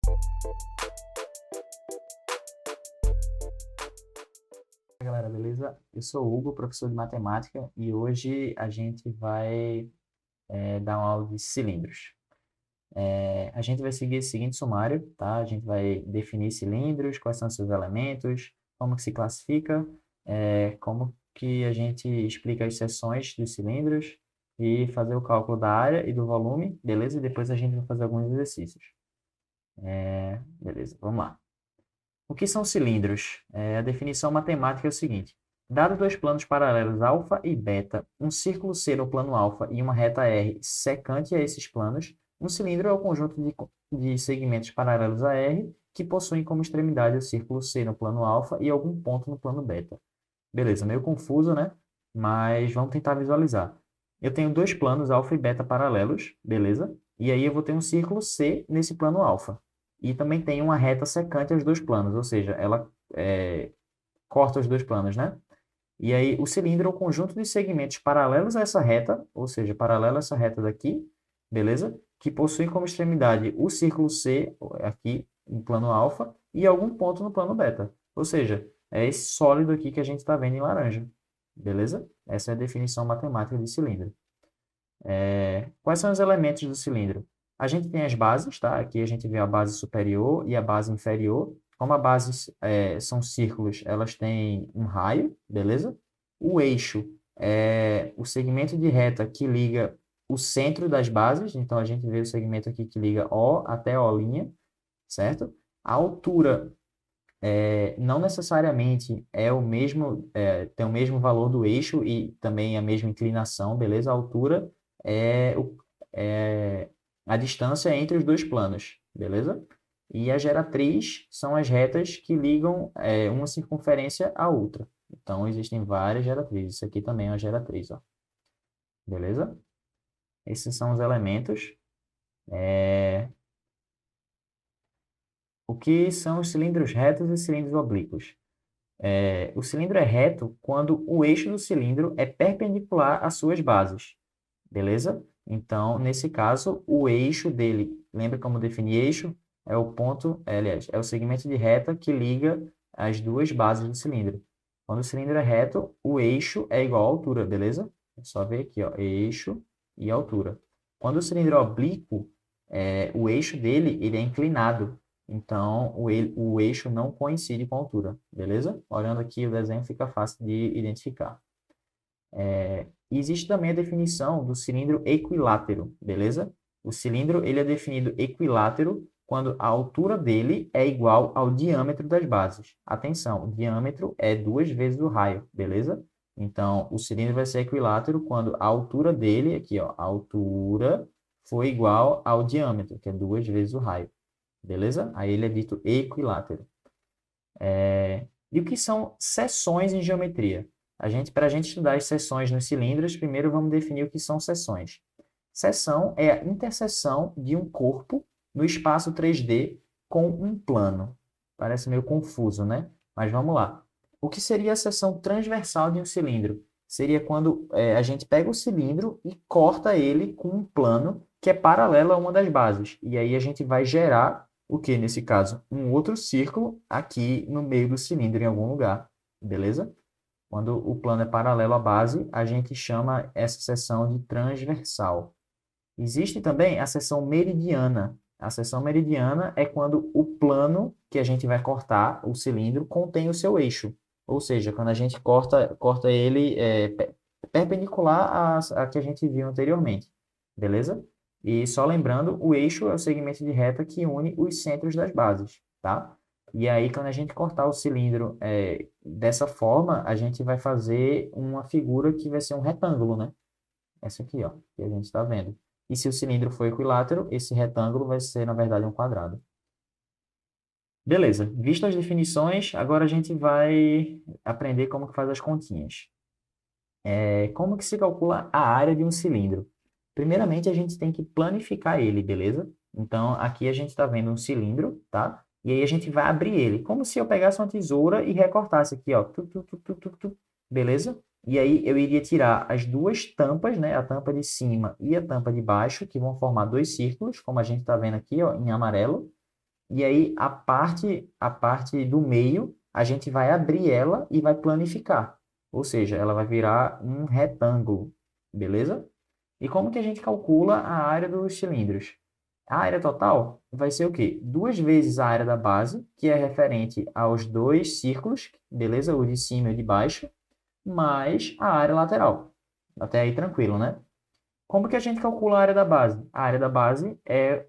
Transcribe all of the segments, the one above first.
Fala, galera, beleza? Eu sou o Hugo, professor de matemática, e hoje a gente vai dar uma aula de cilindros. A gente vai seguir o seguinte sumário, tá? A gente vai definir cilindros, quais são seus elementos, como que se classifica, como que a gente explica as seções dos cilindros e fazer o cálculo da área e do volume, beleza? E depois a gente vai fazer alguns exercícios. Beleza, vamos lá. O que são cilindros? A definição matemática é o seguinte: dado dois planos paralelos alfa e beta, um círculo C no plano alfa e uma reta R secante a esses planos, um cilindro é o conjunto de segmentos paralelos a R que possuem como extremidade o círculo C no plano alfa e algum ponto no plano beta. Beleza, meio confuso, né? Mas vamos tentar visualizar. Eu tenho dois planos alfa e beta paralelos, beleza? E aí eu vou ter um círculo C nesse plano alfa. E também tem uma reta secante aos dois planos, ou seja, ela corta os dois planos, né? E aí o cilindro é o conjunto de segmentos paralelos a essa reta, ou seja, paralelo a essa reta daqui, beleza? Que possui como extremidade o círculo C, aqui no plano alfa, e algum ponto no plano beta. Ou seja, é esse sólido aqui que a gente está vendo em laranja, beleza? Essa é a definição matemática de cilindro. Quais são os elementos do cilindro? A gente tem as bases, tá? Aqui a gente vê a base superior e a base inferior. Como a base são círculos, elas têm um raio, beleza? O eixo é o segmento de reta que liga o centro das bases. Então, a gente vê o segmento aqui que liga O até O', certo? A altura não necessariamente é o mesmo, tem o mesmo valor do eixo e também a mesma inclinação, beleza? A altura é a distância entre os dois planos, beleza? E a geratriz são as retas que ligam uma circunferência à outra. Então, existem várias geratrizes. Isso aqui também é uma geratriz, ó. Beleza? Esses são os elementos. O que são os cilindros retos e cilindros oblíquos? O cilindro é reto quando o eixo do cilindro é perpendicular às suas bases, beleza? Então, nesse caso, o eixo dele, lembra como definir eixo? É o ponto, aliás, é o segmento de reta que liga as duas bases do cilindro. Quando o cilindro é reto, o eixo é igual à altura, beleza? É só ver aqui, ó, eixo e altura. Quando o cilindro é oblíquo, o eixo dele ele é inclinado. Então, o eixo não coincide com a altura, beleza? Olhando aqui o desenho fica fácil de identificar. Existe também a definição do cilindro equilátero, beleza? O cilindro ele é definido equilátero quando a altura dele é igual ao diâmetro das bases. Atenção, o diâmetro é 2 vezes o raio, beleza? Então, o cilindro vai ser equilátero quando a altura dele, aqui ó, a altura foi igual ao diâmetro, que é 2 vezes o raio, beleza? Aí ele é dito equilátero. E o que são seções em geometria? Para a gente estudar as seções nos cilindros, primeiro vamos definir o que são seções. Seção é a interseção de um corpo no espaço 3D com um plano. Parece meio confuso, né? Mas vamos lá. O que seria a seção transversal de um cilindro? Seria quando a gente pega o cilindro e corta ele com um plano que é paralelo a uma das bases. E aí a gente vai gerar o que nesse caso? Um outro círculo aqui no meio do cilindro em algum lugar, beleza? Quando o plano é paralelo à base, a gente chama essa seção de transversal. Existe também a seção meridiana. A seção meridiana é quando o plano que a gente vai cortar, o cilindro, contém o seu eixo. Ou seja, quando a gente corta ele perpendicular a que a gente viu anteriormente. Beleza? E só lembrando, o eixo é o segmento de reta que une os centros das bases, tá? E aí, quando a gente cortar o cilindro dessa forma, a gente vai fazer uma figura que vai ser um retângulo, né? Essa aqui, ó, que a gente está vendo. E se o cilindro for equilátero, esse retângulo vai ser, na verdade, um quadrado. Beleza, visto as definições, agora a gente vai aprender como que faz as continhas. Como que se calcula a área de um cilindro? Primeiramente, a gente tem que planificar ele, beleza? Então, aqui a gente está vendo um cilindro, tá? E aí a gente vai abrir ele, como se eu pegasse uma tesoura e recortasse aqui, ó. Beleza? E aí eu iria tirar as duas tampas, né? A tampa de cima e a tampa de baixo, que vão formar dois círculos, como a gente está vendo aqui, ó, em amarelo. E aí, a parte do meio, a gente vai abrir ela e vai planificar. Ou seja, ela vai virar um retângulo, beleza? E como que a gente calcula a área dos cilindros? A área total vai ser o quê? 2 vezes a área da base, que é referente aos dois círculos, beleza? O de cima e o de baixo, mais a área lateral. Até aí tranquilo, né? Como que a gente calcula a área da base? A área da base é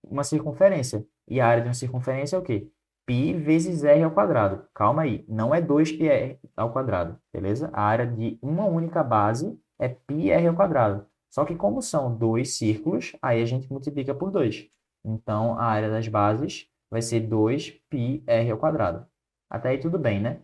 uma circunferência. E a área de uma circunferência é o quê? Π vezes r ao quadrado. Calma aí, não é 2πr ao quadrado, beleza? A área de uma única base é πr ao quadrado. Só que como são dois círculos, aí a gente multiplica por 2. Então, a área das bases vai ser 2πr ao quadrado. Até aí tudo bem, né?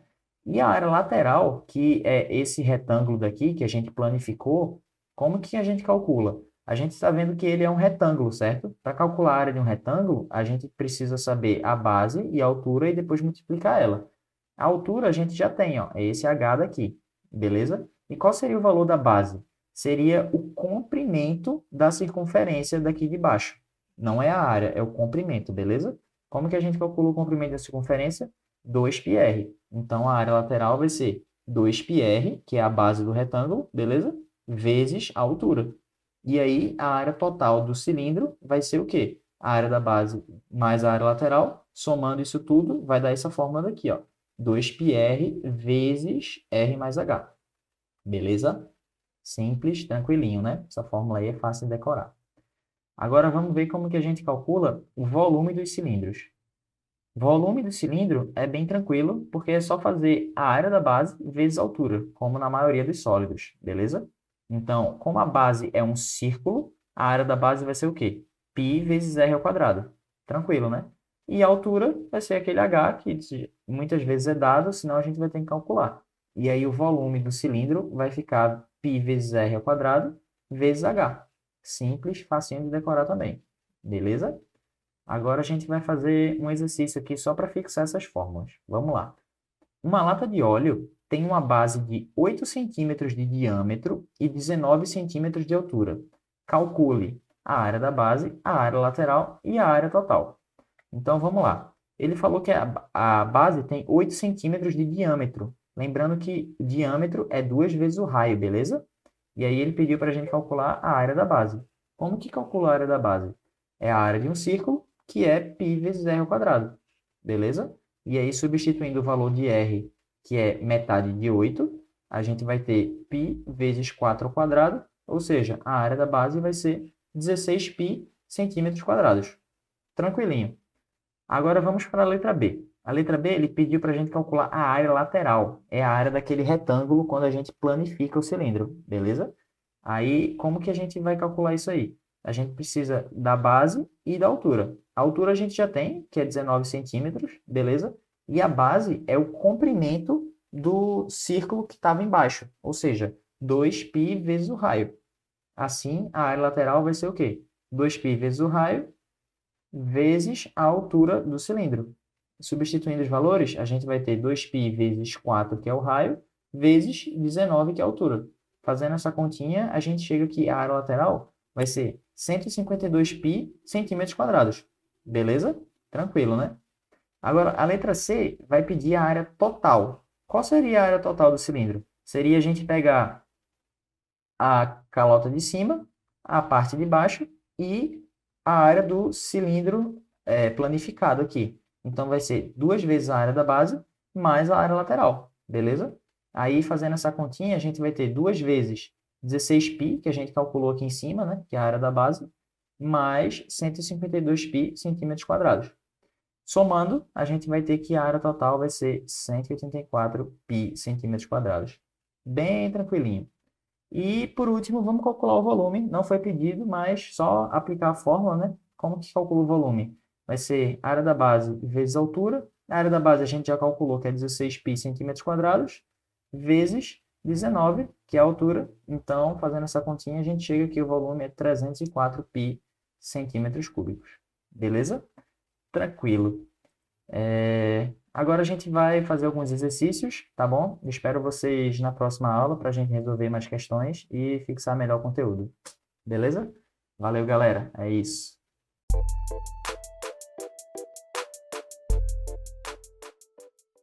E a área lateral, que é esse retângulo daqui que a gente planificou, como que a gente calcula? A gente está vendo que ele é um retângulo, certo? Para calcular a área de um retângulo, a gente precisa saber a base e a altura e depois multiplicar ela. A altura a gente já tem, ó, é esse h daqui, beleza? E qual seria o valor da base? Seria o comprimento da circunferência daqui de baixo. Não é a área, é o comprimento, beleza? Como que a gente calcula o comprimento da circunferência? 2πr. Então, a área lateral vai ser 2πr, que é a base do retângulo, beleza? Vezes a altura. E aí, a área total do cilindro vai ser o quê? A área da base mais a área lateral, somando isso tudo, vai dar essa fórmula daqui, ó. 2πr vezes r mais h. Beleza? Simples, tranquilinho, né? Essa fórmula aí é fácil de decorar. Agora, vamos ver como que a gente calcula o volume dos cilindros. Volume do cilindro é bem tranquilo, porque é só fazer a área da base vezes a altura, como na maioria dos sólidos, beleza? Então, como a base é um círculo, a área da base vai ser o quê? Π vezes r ao quadrado. Tranquilo, né? E a altura vai ser aquele h que muitas vezes é dado, senão a gente vai ter que calcular. E aí o volume do cilindro vai ficar π vezes r ao quadrado vezes h. Simples, facinho de decorar também. Beleza? Agora a gente vai fazer um exercício aqui só para fixar essas fórmulas. Vamos lá. Uma lata de óleo tem uma base de 8 centímetros de diâmetro e 19 centímetros de altura. Calcule a área da base, a área lateral e a área total. Então, vamos lá. Ele falou que a base tem 8 centímetros de diâmetro. Lembrando que o diâmetro é 2 vezes o raio, beleza? E aí ele pediu para a gente calcular a área da base. Como que calcula a área da base? É a área de um círculo, que é π vezes r ao quadrado. Beleza? E aí, substituindo o valor de r, que é metade de 8, a gente vai ter π vezes 4 ao quadrado, ou seja, a área da base vai ser 16π centímetros quadrados. Tranquilinho. Agora vamos para a letra B. A letra B, ele pediu para a gente calcular a área lateral. É a área daquele retângulo quando a gente planifica o cilindro, beleza? Aí, como que a gente vai calcular isso aí? A gente precisa da base e da altura. A altura a gente já tem, que é 19 centímetros, beleza? E a base é o comprimento do círculo que estava embaixo, ou seja, 2π vezes o raio. Assim, a área lateral vai ser o quê? 2π vezes o raio vezes a altura do cilindro. Substituindo os valores, a gente vai ter 2π vezes 4, que é o raio, vezes 19, que é a altura. Fazendo essa continha, a gente chega que a área lateral vai ser 152π centímetros quadrados. Beleza? Tranquilo, né? Agora, a letra C vai pedir a área total. Qual seria a área total do cilindro? Seria a gente pegar a calota de cima, a parte de baixo e a área do cilindro planificado aqui. Então, vai ser 2 vezes a área da base mais a área lateral, beleza? Aí, fazendo essa continha, a gente vai ter 2 vezes 16π, que a gente calculou aqui em cima, né? Que é a área da base, mais 152π centímetros quadrados. Somando, a gente vai ter que a área total vai ser 184π centímetros quadrados. Bem tranquilinho. E, por último, vamos calcular o volume. Não foi pedido, mas só aplicar a fórmula, né? Como que calcula o volume? Vai ser área da base vezes a altura. A área da base a gente já calculou, que é 16π centímetros quadrados, vezes 19, que é a altura. Então, fazendo essa continha, a gente chega que o volume é 304π centímetros cúbicos. Beleza? Tranquilo. Agora a gente vai fazer alguns exercícios, tá bom? Espero vocês na próxima aula para a gente resolver mais questões e fixar melhor o conteúdo. Beleza? Valeu, galera. É isso.